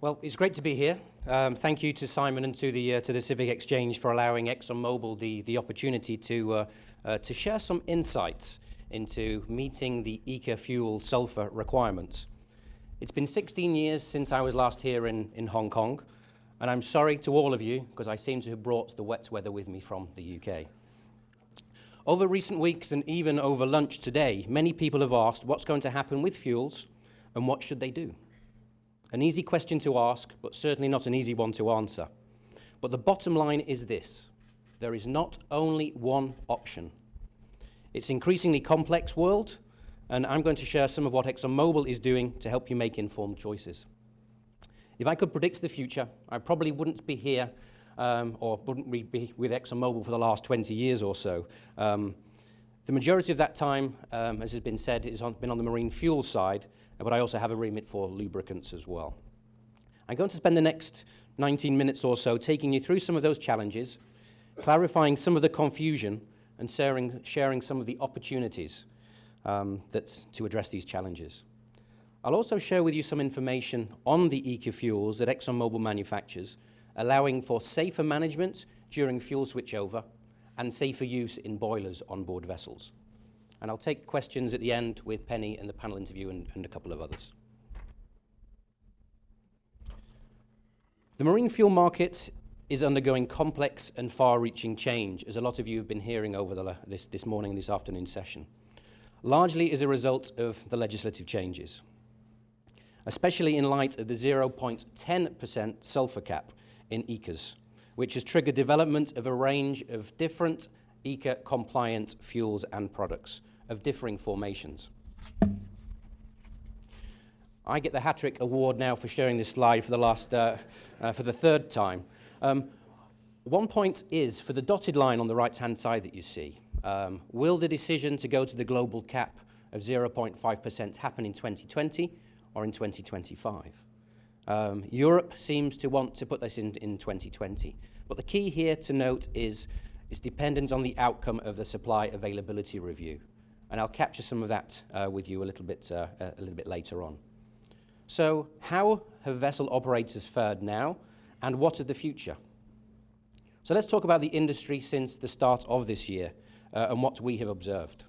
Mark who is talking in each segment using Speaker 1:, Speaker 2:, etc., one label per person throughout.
Speaker 1: Well, it's great to be here. Thank you to Simon and to the Civic Exchange for allowing ExxonMobil the opportunity to share some insights into meeting the ECA fuel sulfur requirements. It's been 16 years since I was last here in Hong Kong, and I'm sorry to all of you because I seem to have brought the wet weather with me from the UK. Over recent weeks and even over lunch today, many people have asked what's going to happen with fuels and what should they do. An easy question to ask, but certainly not an easy one to answer. But the bottom line is this: there is not only one option. It's an increasingly complex world, and I'm going to share some of what ExxonMobil is doing to help you make informed choices. If I could predict the future, I probably wouldn't be here or wouldn't be with ExxonMobil for the last 20 years or so. The majority of that time, as has been said, has been on the marine fuel side, but I also have a remit for lubricants as well. I'm going to spend the next 19 minutes or so taking you through some of those challenges, clarifying some of the confusion, and sharing some of the opportunities to address these challenges. I'll also share with you some information on the ECA fuels that ExxonMobil manufactures, allowing for safer management during fuel switchover and safer use in boilers on board vessels. And I'll take questions at the end with Penny and the panel interview and a couple of others. The marine fuel market is undergoing complex and far-reaching change, as a lot of you have been hearing over this morning and this afternoon session, largely as a result of the legislative changes, especially in light of the 0.10% sulfur cap in ECAs, which has triggered development of a range of different ECA-compliant fuels and products of differing formations. I get the Hat-Trick Award now for sharing this slide for the third time. One point is, for the dotted line on the right-hand side that you see, will the decision to go to the global cap of 0.5% happen in 2020 or in 2025? Europe seems to want to put this in 2020. But the key here to note is it's dependent on the outcome of the supply availability review. And I'll capture some of that with you a little bit later on. So how have vessel operators fared now, and what of the future? So let's talk about the industry since the start of this year and what we have observed.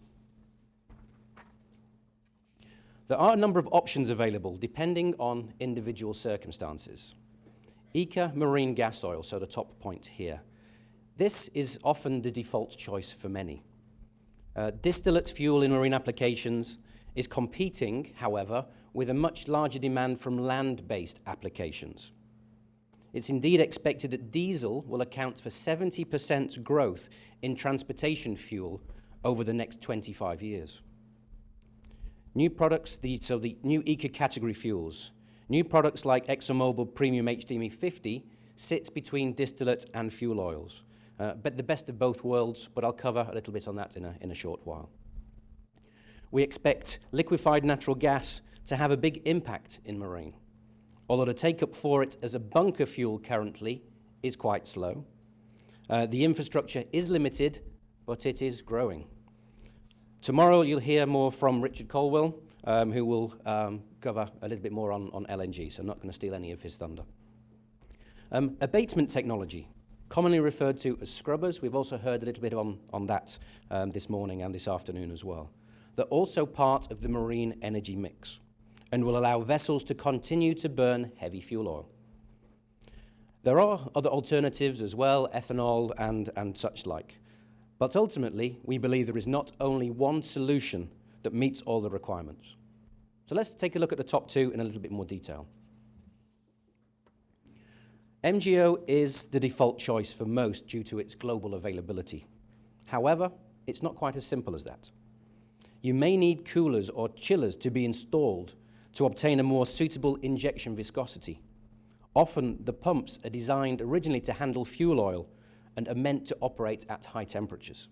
Speaker 1: There are a number of options available depending on individual circumstances. ECA marine gas oil, so the top point here. This is often the default choice for many. Distillate fuel in marine applications is competing, however, with a much larger demand from land-based applications. It's indeed expected that diesel will account for 70% growth in transportation fuel over the next 25 years. New products, so the new ECA category fuels, new products like ExxonMobil Premium HDME 50 sits between distillate and fuel oils. But the best of both worlds, but I'll cover a little bit on that in a short while. We expect liquefied natural gas to have a big impact in marine, although the take-up for it as a bunker fuel currently is quite slow. The infrastructure is limited, but it is growing. Tomorrow you'll hear more from Richard Colwell, who will cover a little bit more on LNG, so I'm not going to steal any of his thunder. Abatement technology, commonly referred to as scrubbers. We've also heard a little bit on that this morning and this afternoon as well. They're also part of the marine energy mix and will allow vessels to continue to burn heavy fuel oil. There are other alternatives as well, ethanol and such like. But ultimately, we believe there is not only one solution that meets all the requirements. So let's take a look at the top two in a little bit more detail. MGO is the default choice for most due to its global availability. However, it's not quite as simple as that. You may need coolers or chillers to be installed to obtain a more suitable injection viscosity. Often, the pumps are designed originally to handle fuel oil and are meant to operate at high temperatures.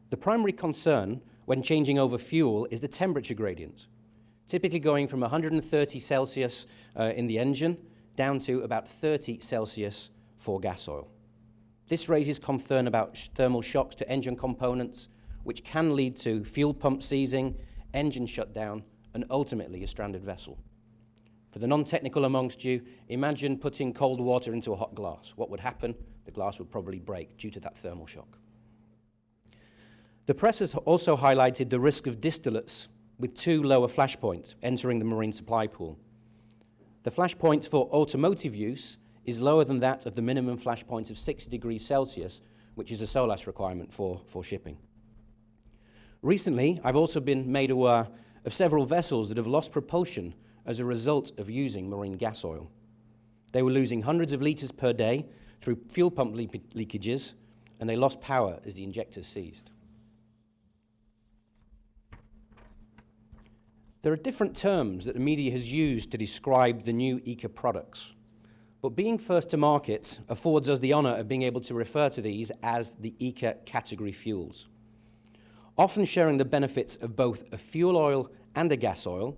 Speaker 1: The primary concern when changing over fuel is the temperature gradient, typically going from 130 Celsius in the engine down to about 30 Celsius for gas oil. This raises concern about thermal shocks to engine components, which can lead to fuel pump seizing, engine shutdown, and ultimately a stranded vessel. For the non-technical amongst you, imagine putting cold water into a hot glass. What would happen? The glass would probably break due to that thermal shock. The press has also highlighted the risk of distillates with 2 lower flash points entering the marine supply pool. The flash point for automotive use is lower than that of the minimum flash point of 6 degrees Celsius, which is a SOLAS requirement for shipping. Recently, I've also been made aware of several vessels that have lost propulsion as a result of using marine gas oil. They were losing hundreds of litres per day through fuel pump leakages, and they lost power as the injectors seized. There are different terms that the media has used to describe the new ECA products, but being first to market affords us the honour of being able to refer to these as the ECA category fuels. Often sharing the benefits of both a fuel oil and a gas oil,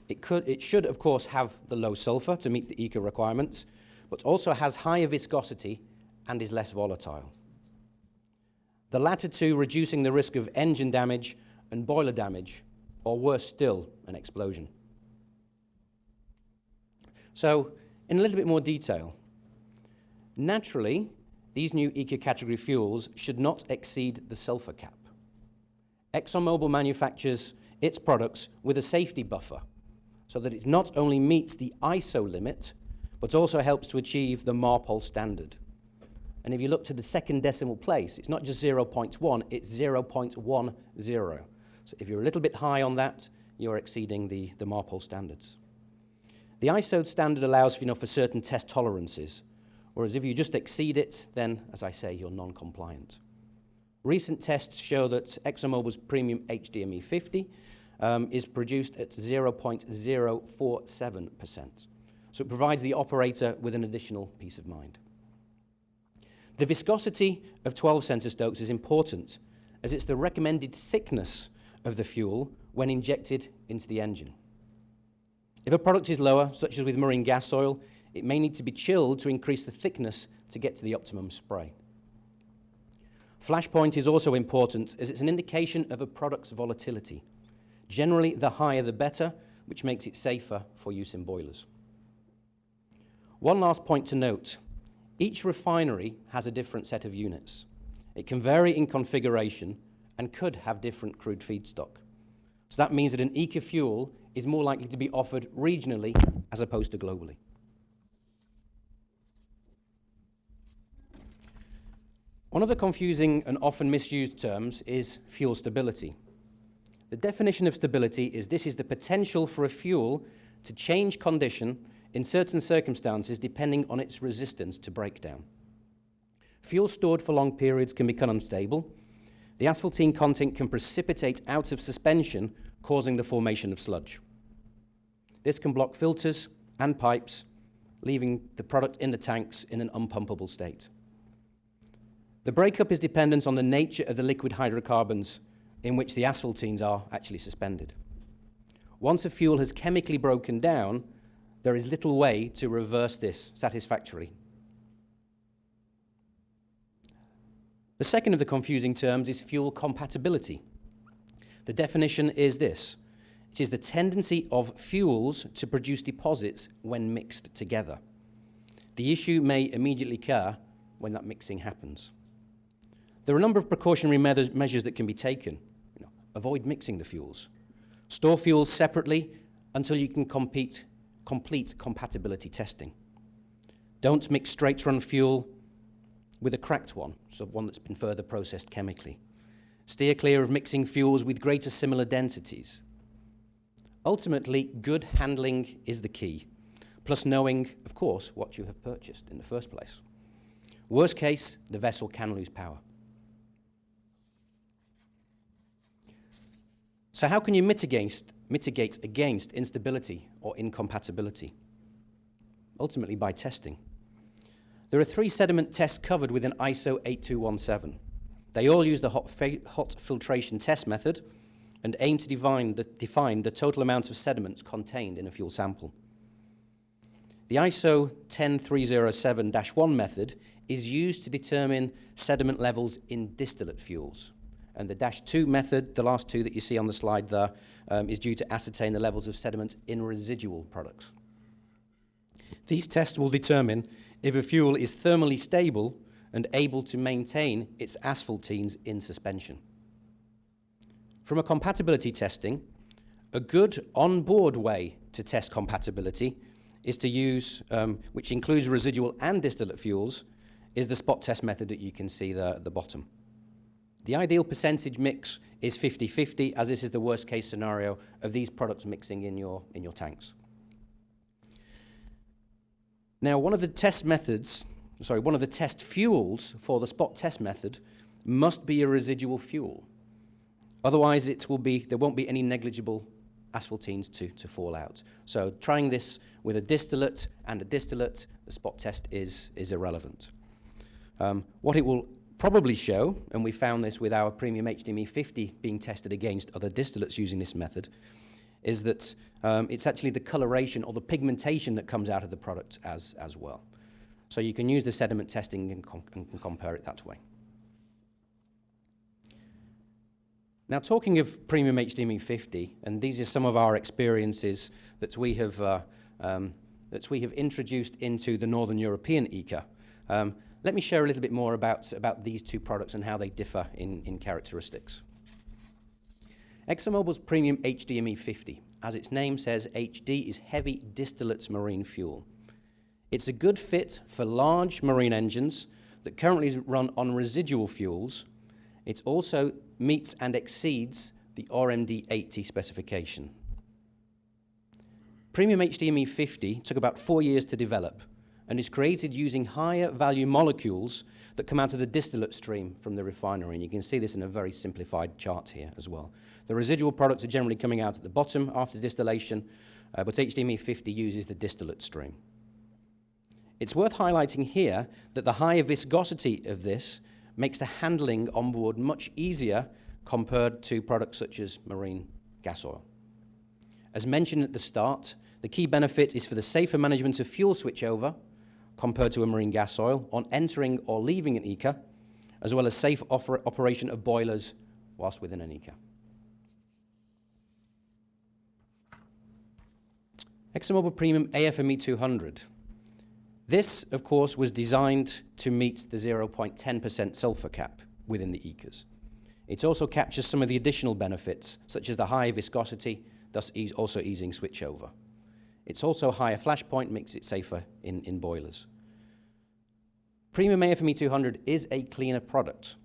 Speaker 1: it should, of course, have the low sulphur to meet the ECA requirements, but also has higher viscosity and is less volatile. The latter two reducing the risk of engine damage and boiler damage, or worse still, an explosion. So, in a little bit more detail, naturally, these new ECA category fuels should not exceed the sulphur cap. ExxonMobil manufactures its products with a safety buffer, so that it not only meets the ISO limit, but also helps to achieve the MARPOL standard. And if you look to the second decimal place, it's not just 0.1, it's 0.10. So if you're a little bit high on that, you're exceeding the MARPOL standards. The ISO standard allows for certain test tolerances, whereas if you just exceed it, then, as I say, you're non-compliant. Recent tests show that ExxonMobil's premium HDME 50 is produced at 0.047%. So it provides the operator with an additional peace of mind. The viscosity of 12 centistokes is important, as it's the recommended thickness of the fuel when injected into the engine. If a product is lower, such as with marine gas oil, it may need to be chilled to increase the thickness to get to the optimum spray. Flash point is also important, as it's an indication of a product's volatility. Generally, the higher the better, which makes it safer for use in boilers. One last point to note. Each refinery has a different set of units. It can vary in configuration and could have different crude feedstock. So that means that an ECA fuel is more likely to be offered regionally as opposed to globally. One of the confusing and often misused terms is fuel stability. The definition of stability is this is the potential for a fuel to change condition in certain circumstances depending on its resistance to breakdown. Fuel stored for long periods can become unstable. The asphaltene content can precipitate out of suspension, causing the formation of sludge. This can block filters and pipes, leaving the product in the tanks in an unpumpable state. The breakup is dependent on the nature of the liquid hydrocarbons in which the asphaltenes are actually suspended. Once a fuel has chemically broken down, there is little way to reverse this satisfactorily. The second of the confusing terms is fuel compatibility. The definition is this. It is the tendency of fuels to produce deposits when mixed together. The issue may immediately occur when that mixing happens. There are a number of precautionary measures that can be taken. Avoid mixing the fuels. Store fuels separately until you can complete compatibility testing. Don't mix straight-run fuel with a cracked one, so one that's been further processed chemically. Steer clear of mixing fuels with greater similar densities. Ultimately, good handling is the key, plus knowing, of course, what you have purchased in the first place. Worst case, the vessel can lose power. So how can you mitigate against instability or incompatibility? Ultimately by testing. There are 3 sediment tests covered within ISO 8217. They all use the hot filtration test method and aim to define the total amount of sediments contained in a fuel sample. The ISO 10307-1 method is used to determine sediment levels in distillate fuels. And the -2 method, the last 2 that you see on the slide there, is due to ascertain the levels of sediments in residual products. These tests will determine if a fuel is thermally stable and able to maintain its asphaltenes in suspension. From a compatibility testing, a good on-board way to test compatibility is to use, which includes residual and distillate fuels, is the spot test method that you can see there at the bottom. The ideal percentage mix is 50-50, as this is the worst case scenario of these products mixing in your tanks. Now, one of the test fuels for the spot test method must be a residual fuel. Otherwise, there won't be any negligible asphaltenes to fall out. So trying this with a distillate and a distillate, the spot test is irrelevant. What it will probably show, and we found this with our premium HDME 50 being tested against other distillates using this method, is that it's actually the coloration or the pigmentation that comes out of the product as well. So you can use the sediment testing and compare it that way. Now, talking of premium HDME 50, and these are some of our experiences that we have introduced into the Northern European ECA. Let me share a little bit more about these two products and how they differ in characteristics. ExxonMobil's premium HDME 50, as its name says, HD is heavy distillate marine fuel. It's a good fit for large marine engines that currently run on residual fuels. It also meets and exceeds the RMD 80 specification. Premium HDME 50 took about 4 years to develop and is created using higher value molecules that come out of the distillate stream from the refinery. And you can see this in a very simplified chart here as well. The residual products are generally coming out at the bottom after distillation, but HDME 50 uses the distillate stream. It's worth highlighting here that the higher viscosity of this makes the handling on board much easier compared to products such as marine gas oil. As mentioned at the start, the key benefit is for the safer management of fuel switchover compared to a marine gas oil on entering or leaving an ECA, as well as safe operation of boilers whilst within an ECA. ExxonMobil Premium AFME 200. This, of course, was designed to meet the 0.10% sulfur cap within the ECAs. It also captures some of the additional benefits, such as the high viscosity, thus also easing switchover. It's also higher flash point, makes it safer in boilers. Premium AFME 200 is a cleaner product,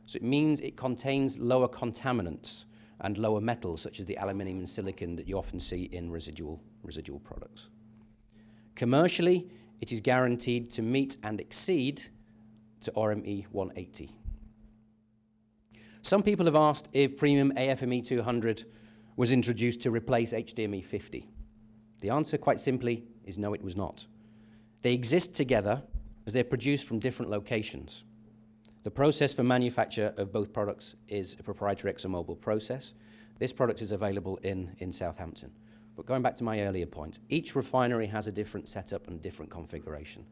Speaker 1: so it means it contains lower contaminants and lower metals, such as the aluminium and silicon that you often see in residual products. Commercially, it is guaranteed to meet and exceed to RME 180. Some people have asked if Premium AFME 200 was introduced to replace HDME 50. The answer, quite simply, is no, it was not. They exist together as they're produced from different locations. The process for manufacture of both products is a proprietary ExxonMobil process. This product is available in Southampton. But going back to my earlier point, each refinery has a different setup and different configuration.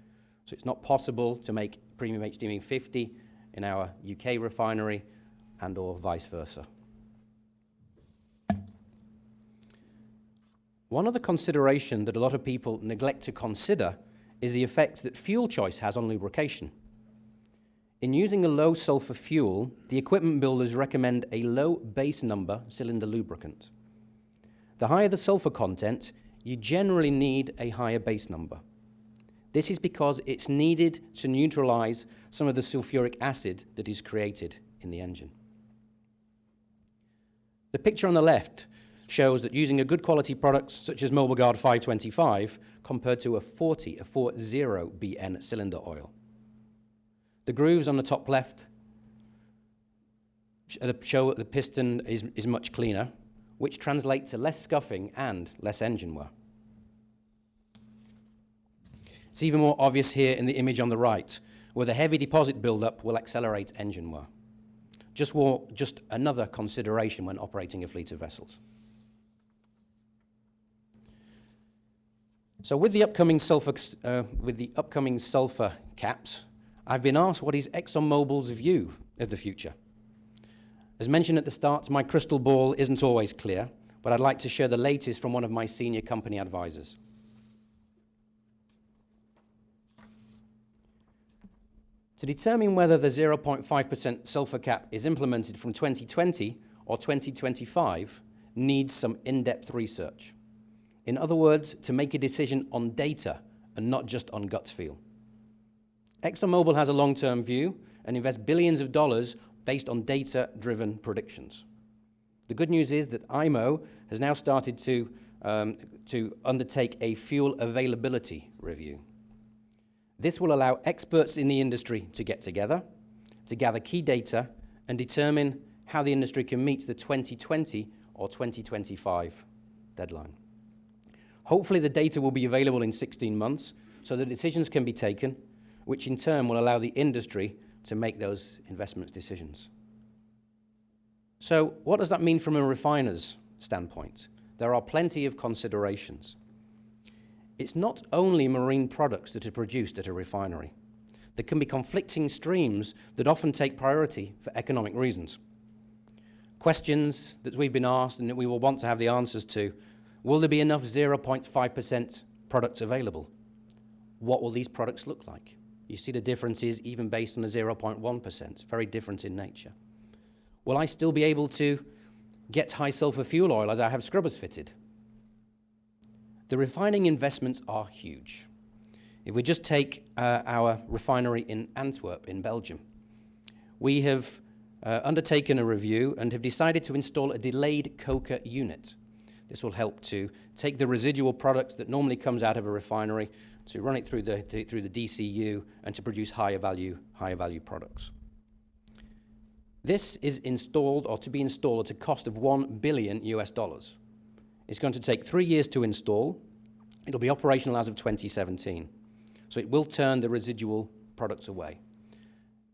Speaker 1: So it's not possible to make Premium HDME 50 in our UK refinery and or vice versa. One other consideration that a lot of people neglect to consider is the effect that fuel choice has on lubrication. In using a low sulfur fuel, the equipment builders recommend a low base number cylinder lubricant. The higher the sulfur content, you generally need a higher base number. This is because it's needed to neutralize some of the sulfuric acid that is created in the engine. The picture on the left shows that using a good quality product such as Mobilguard 525 compared to a 40 BN cylinder oil. The grooves on the top left show that the piston is much cleaner, which translates to less scuffing and less engine wear. It's even more obvious here in the image on the right, where the heavy deposit buildup will accelerate engine wear. Just another consideration when operating a fleet of vessels. So with the upcoming sulfur caps, I've been asked what is ExxonMobil's view of the future. As mentioned at the start, my crystal ball isn't always clear, but I'd like to share the latest from one of my senior company advisors. To determine whether the 0.5% sulfur cap is implemented from 2020 or 2025 needs some in-depth research. In other words, to make a decision on data and not just on gut feel. ExxonMobil has a long-term view and invests billions of dollars based on data-driven predictions. The good news is that IMO has now started to undertake a fuel availability review. This will allow experts in the industry to get together, to gather key data, and determine how the industry can meet the 2020 or 2025 deadline. Hopefully the data will be available in 16 months so that decisions can be taken, which in turn will allow the industry to make those investment decisions. So what does that mean from a refiner's standpoint? There are plenty of considerations. It's not only marine products that are produced at a refinery. There can be conflicting streams that often take priority for economic reasons. Questions that we've been asked and that we will want to have the answers to: will there be enough 0.5% products available? What will these products look like? You see the differences even based on the 0.1%, very different in nature. Will I still be able to get high sulfur fuel oil as I have scrubbers fitted? The refining investments are huge. If we just take our refinery in Antwerp in Belgium, we have undertaken a review and have decided to install a delayed coker unit. This will help to take the residual products that normally comes out of a refinery, to run it through the DCU and to produce higher value products. This is installed, or to be installed, at a cost of $1 billion. It's going to take 3 years to install. It'll be operational as of 2017. So it will turn the residual products away.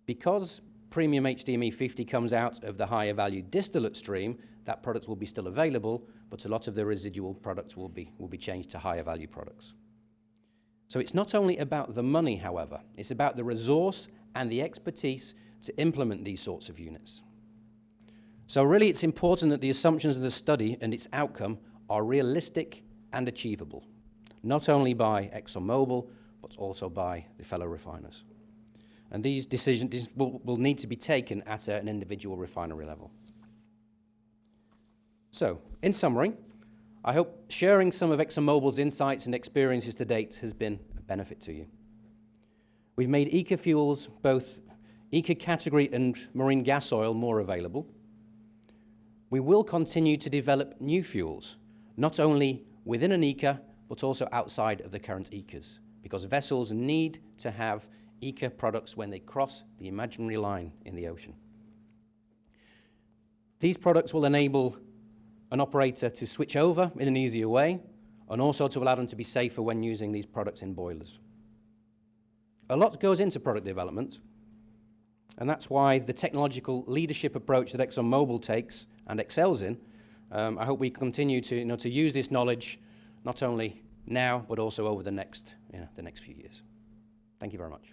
Speaker 1: Because premium HDME 50 comes out of the higher value distillate stream, that product will be still available, but a lot of the residual products will be changed to higher value products. So it's not only about the money, however, it's about the resource and the expertise to implement these sorts of units. So really it's important that the assumptions of the study and its outcome are realistic and achievable, not only by ExxonMobil, but also by the fellow refiners. And these decisions will need to be taken at an individual refinery level. So, in summary, I hope sharing some of ExxonMobil's insights and experiences to date has been a benefit to you. We've made ECA fuels, both ECA category and marine gas oil, more available. We will continue to develop new fuels, not only within an ECA, but also outside of the current ECAs, because vessels need to have ECA products when they cross the imaginary line in the ocean. These products will enable an operator to switch over in an easier way, and also to allow them to be safer when using these products in boilers. A lot goes into product development, and that's why the technological leadership approach that ExxonMobil takes and excels in, I hope we continue to use this knowledge not only now, but also over the next few years. Thank you very much.